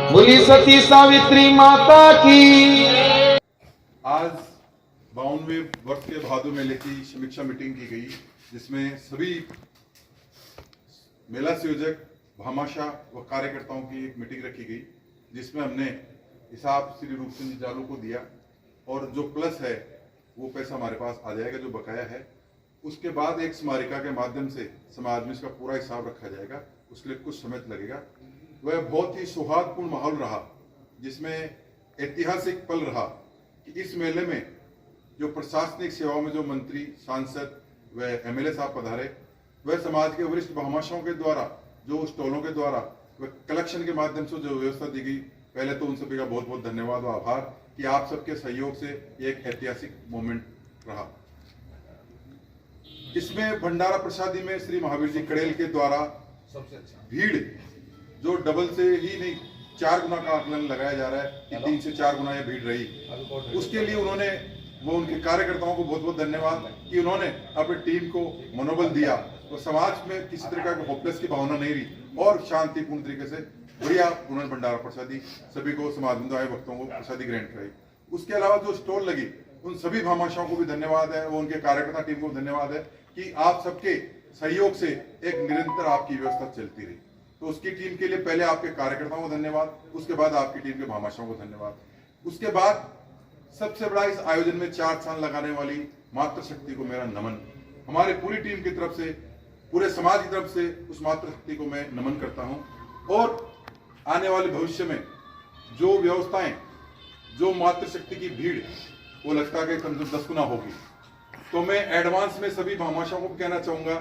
बोली सती सावित्री माता की। आज 52वें वर्ष के भादो मेले की समीक्षा मीटिंग की गई, जिसमें सभी मेला संयोजक, भामाशाह व कार्यकर्ताओं की एक मीटिंग रखी गई, जिसमें हमने हिसाब श्री रूपचंद जी जालू को दिया और जो प्लस है वो पैसा हमारे पास आ जाएगा, जो बकाया है। उसके बाद एक स्मारिका के माध्यम से समाज में इसका पूरा हिसाब रखा जाएगा, उसके लिए कुछ समय लगेगा। वह बहुत ही सौहार्दपूर्ण माहौल रहा, जिसमें ऐतिहासिक पल रहा कि इस मेले में जो प्रशासनिक सेवाओं में जो मंत्री, सांसद व एमएलए साहब पधारे, वह समाज के वरिष्ठ भामाशाहों के द्वारा, जो स्टॉलों के द्वारा व कलेक्शन के माध्यम से जो व्यवस्था दी गई, पहले तो उन सभी का बहुत बहुत धन्यवाद व आभार कि आप सबके सहयोग से एक ऐतिहासिक मोमेंट रहा। इसमें भंडारा प्रसादी में श्री महावीर जी कड़ेल के द्वारा सबसे अच्छा भीड़ जो डबल से ही नहीं 4 गुना का आकलन लगाया जा रहा है कि 3 से 4 गुना ये भीड़ रही, उसके लिए उनके कार्यकर्ताओं को बहुत बहुत धन्यवाद कि उन्होंने अपनी टीम को मनोबल दिया तो समाज में किसी तरह का होपलेस की भावना नहीं रही और शांतिपूर्ण तरीके से बढ़िया उन्होंने भंडारा प्रसादी सभी को, समाज में आए भक्तों को प्रसादी ग्रहण कराई। उसके अलावा जो स्टॉल लगी उन सभी भामाशाहों को भी धन्यवाद है, वो उनके कार्यकर्ता टीम को धन्यवाद है कि आप सबके सहयोग से एक निरंतर आपकी व्यवस्था चलती रही। तो उसकी टीम के लिए पहले आपके कार्यकर्ताओं को धन्यवाद, उसके बाद आपकी टीम के भामाशाहों को धन्यवाद। उसके बाद सबसे बड़ा इस आयोजन में 4 चांद लगाने वाली मातृशक्ति को मेरा नमन। हमारी पूरी टीम की तरफ से, पूरे समाज की तरफ से उस मातृशक्ति को मैं नमन करता हूं और आने वाले भविष्य में जो व्यवस्थाएं, जो मातृशक्ति की भीड़ वो लगता है कि कम से कम 10 गुना होगी। तो मैं एडवांस में सभी भामाशाहों को कहना चाहूंगा,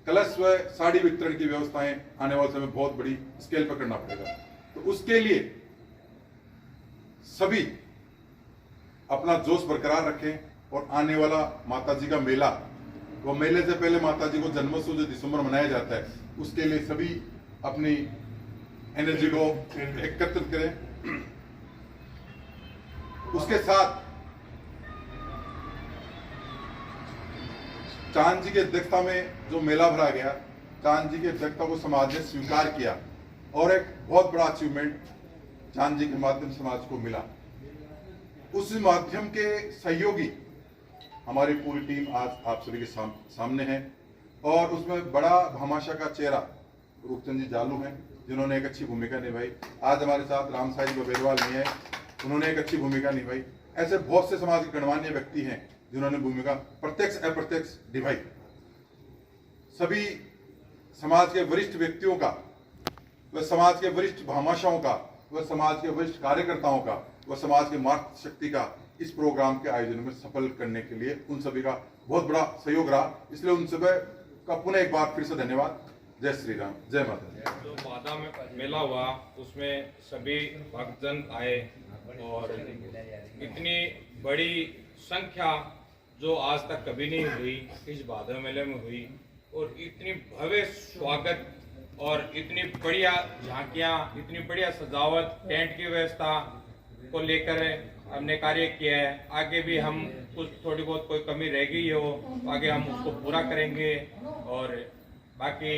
कलश व साड़ी वितरण की व्यवस्थाएं आने वाले समय बहुत बड़ी स्केल पर करना पड़ेगा। तो उसके लिए सभी अपना जोश बरकरार रखें और आने वाला माताजी का मेला, वो मेले से पहले माताजी को जन्मोत्सव जो दिसंबर मनाया जाता है, उसके लिए सभी अपनी एनर्जी को एकत्रित करें। उसके साथ चांद जी की अध्यक्षता में जो मेला भरा गया, चांद जी की अध्यक्षता को समाज ने स्वीकार किया और एक बहुत बड़ा अचीवमेंट चांद जी के माध्यम समाज को मिला। उस माध्यम के सहयोगी हमारी पूरी टीम आज आप सभी के सामने है और उसमें बड़ा भामाशाह का चेहरा रूपचंद जी जालू हैं, जिन्होंने एक अच्छी भूमिका निभाई। आज हमारे साथ राम साई जी बबेरवाल नहीं है, उन्होंने एक अच्छी भूमिका निभाई। ऐसे बहुत से समाज के गणमान्य व्यक्ति हैं जिन्होंने भूमिका प्रत्यक्ष अप्रत्यक्ष निभाई। सभी समाज के वरिष्ठ व्यक्तियों का, व समाज के वरिष्ठ भामाशाहों का, व समाज के वरिष्ठ कार्यकर्ताओं का, व समाज के मातृशक्ति का इस प्रोग्राम के आयोजन में सफल करने के लिए उन सभी का बहुत बड़ा सहयोग रहा। इसलिए उन सभी का पुनः एक बार फिर से धन्यवाद। जय श्री राम, जय माता। जो बादा में मेला हुआ उसमें सभी भक्तजन आए और इतनी बड़ी संख्या जो आज तक कभी नहीं हुई इस बादा मेले में हुई और इतनी भव्य स्वागत और इतनी बढ़िया झांकियाँ, इतनी बढ़िया सजावट, टेंट की व्यवस्था को लेकर हमने कार्य किया है। आगे भी हम कुछ थोड़ी बहुत कोई कमी रह गई हो तो आगे हम उसको पूरा करेंगे। और बाकी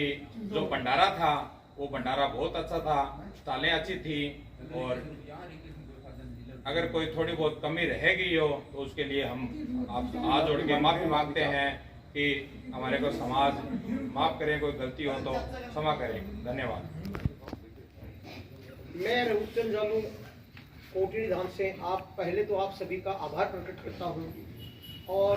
जो भंडारा था वो भंडारा बहुत अच्छा था, स्टालें अच्छी थी और अगर कोई थोड़ी बहुत कमी रह गई हो तो उसके लिए हम आप हाथ जोड़ के माफी मांगते हैं कि हमारे को समाज माफ करें, कोई गलती हो तो क्षमा करें। धन्यवाद। मैं रूपचंद जालू कोटड़ी धाम से पहले तो आप सभी का आभार प्रकट करता हूं और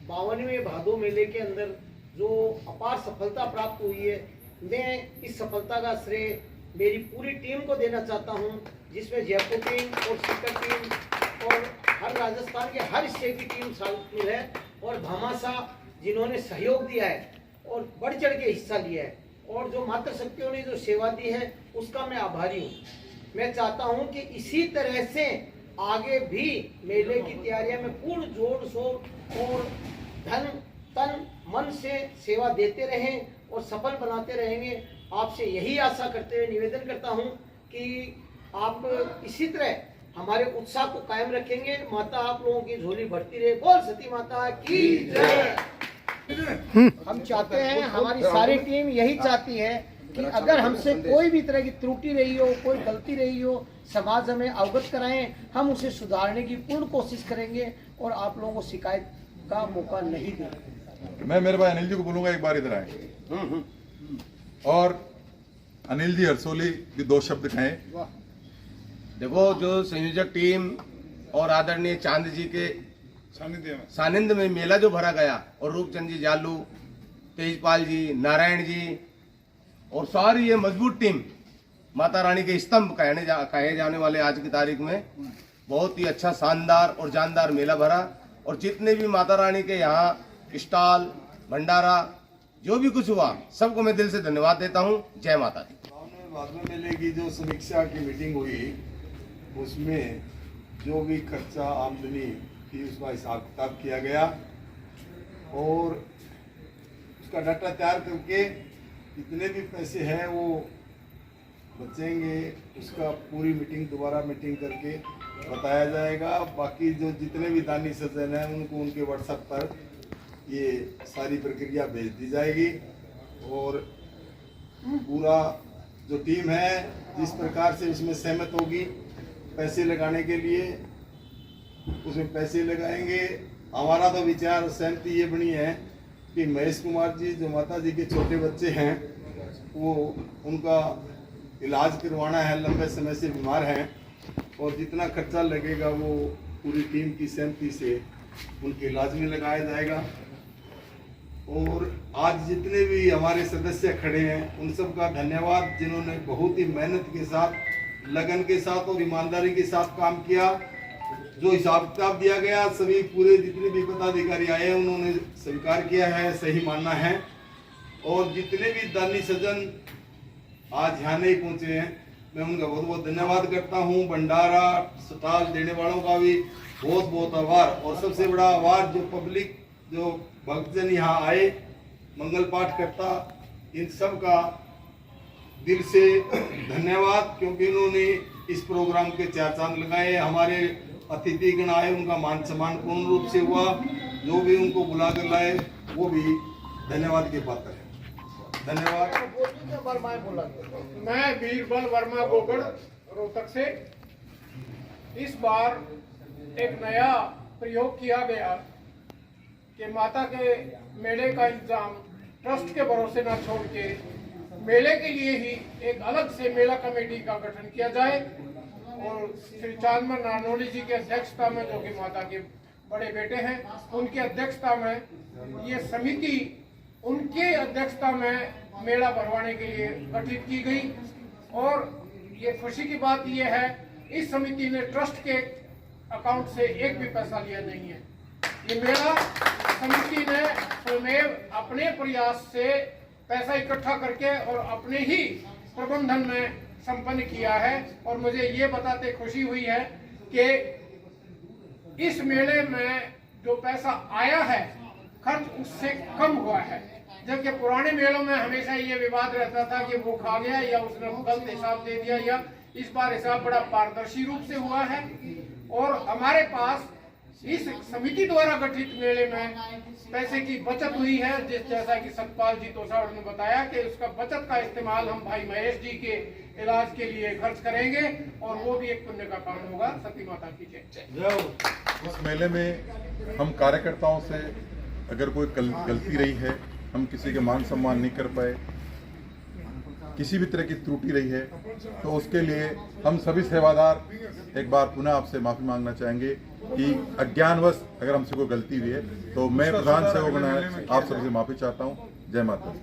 52वें भादो मेले के अंदर जो अपार सफलता प्राप्त हुई है, मैं इस सफलता का श्रेय मेरी पूरी टीम को देना चाहता हूं, जिसमें जयपुर टीम और सीकर टीम और हर राजस्थान के हर हिस्से की टीम शामिल है और भामाशाह जिन्होंने सहयोग दिया है और बढ़ चढ़ के हिस्सा लिया है और जो मातृशक्तियों ने जो सेवा दी है उसका मैं आभारी हूँ। मैं चाहता हूँ कि इसी तरह से आगे भी मेले की तैयारियां में पूर्ण जोर शोर और धन तन मन से सेवा देते रहें और सफल बनाते रहेंगे। आपसे यही आशा करते हुए निवेदन करता हूं कि आप इसी तरह हमारे उत्साह को कायम रखेंगे। माता आप लोगों की झोली भरती रहे। बोल सती माता की जय। हम चाहते हैं, हमारी सारी टीम यही चाहती है कि अगर हमसे कोई भी तरह की त्रुटि रही हो, कोई गलती रही हो, समाज हमें अवगत कराएं, हम उसे सुधारने की पूर्ण कोशिश करेंगे और आप लोगों को शिकायत का मौका नहीं देंगे। मैं मेरे भाई अनिल जी को बोलूंगा एक बार इधर आए और अनिल जी हरसोली भी 2 शब्द कहें। देखो, जो संयोजक टीम और आदरणीय चांद जी के सानिध्य में मेला जो भरा गया और रूपचंद जी जालू, तेजपाल जी, नारायण जी और सारी ये मजबूत टीम माता रानी के स्तंभ कहे जाने वाले आज की तारीख में बहुत ही अच्छा, शानदार और जानदार मेला भरा। और जितने भी माता रानी के यहाँ स्टॉल, भंडारा, जो भी कुछ हुआ, सबको मैं दिल से धन्यवाद देता हूँ। जय माता दी। बाद में मेले की जो समीक्षा की मीटिंग हुई, उसमें जो भी खर्चा आमदनी थी उसका हिसाब किताब किया गया और उसका डाटा तैयार करके जितने भी पैसे हैं वो बचेंगे, उसका पूरी मीटिंग दोबारा मीटिंग करके बताया जाएगा। बाकी जो जितने भी दानी सज्जन हैं उनको उनके व्हाट्सएप पर ये सारी प्रक्रिया भेज दी जाएगी और पूरा जो टीम है जिस प्रकार से उसमें सहमत होगी पैसे लगाने के लिए, उसमें पैसे लगाएंगे। हमारा तो विचार सहमति ये बनी है कि महेश कुमार जी जो माता जी के छोटे बच्चे हैं वो उनका इलाज करवाना है, लंबे समय से बीमार हैं और जितना खर्चा लगेगा वो पूरी टीम की सहमति से उनके इलाज में लगाया जाएगा। और आज जितने भी हमारे सदस्य खड़े हैं उन सब का धन्यवाद, जिन्होंने बहुत ही मेहनत के साथ, लगन के साथ और ईमानदारी के साथ काम किया। जो हिसाब किताब दिया गया सभी पूरे जितने भी पदाधिकारी आए हैं उन्होंने स्वीकार किया है, सही मानना है। और जितने भी दानी सज्जन आज यहाँ नहीं पहुँचे हैं मैं उनका बहुत बहुत धन्यवाद करता हूँ। भंडारा स्टॉल देने वालों का भी बहुत बहुत आभार और सबसे बड़ा आभार जो पब्लिक, जो भक्तजन यहाँ आए, मंगल पाठ करता, इन सब का दिल से धन्यवाद, क्योंकि इन्होंने इस प्रोग्राम के 4 चांद लगाए। हमारे अतिथिगण आए, उनका मान सम्मान पूर्ण रूप से हुआ। जो भी उनको बुला कर लाए वो भी धन्यवाद के पात्र है। धन्यवाद। मैं बीरबल वर्मा गोगड़ रोहतक से। इस बार एक नया प्रयोग किया गया कि माता के मेले का इंतजाम ट्रस्ट के भरोसे न छोड़ के मेले के लिए ही एक अलग से मेला कमेटी का गठन किया जाए और श्री चांदमन नानोली जी की अध्यक्षता में, जो कि माता के बड़े बेटे हैं, उनकी अध्यक्षता में ये समिति, उनके अध्यक्षता में मेला भरवाने के लिए गठित की गई। और ये खुशी की बात ये है इस समिति ने ट्रस्ट के अकाउंट से एक भी पैसा लिया नहीं है। ये मेला समिति ने स्वयं अपने प्रयास से पैसा इकट्ठा करके और अपने ही प्रबंधन में संपन्न किया है। और मुझे ये बताते खुशी हुई है कि इस मेले में जो पैसा आया है खर्च उससे कम हुआ है, जबकि पुराने मेलों में हमेशा ये विवाद रहता था कि वो खा गया या उसने गलत हिसाब दे दिया, या इस बार हिसाब बड़ा पारदर्शी रूप से हुआ है। और हमारे पास इस समिति द्वारा गठित मेले में पैसे की बचत हुई है, जैसा कि सतपाल जी तोसावड़ ने बताया कि उसका बचत का इस्तेमाल हम भाई महेश जी के इलाज के लिए खर्च करेंगे और वो भी एक पुण्य का काम होगा। सती माता की जय। इस मेले में हम कार्यकर्ताओं से अगर कोई गलती रही है, हम किसी के मान सम्मान नहीं कर पाए, किसी भी तरह की त्रुटि रही है, तो उसके लिए हम सभी सेवादार एक बार पुनः आपसे माफ़ी मांगना चाहेंगे कि अज्ञानवश अगर हमसे कोई गलती हुई है तो मैं प्रधान सेवक आप सबसे माफ़ी चाहता हूँ। जय माता दी।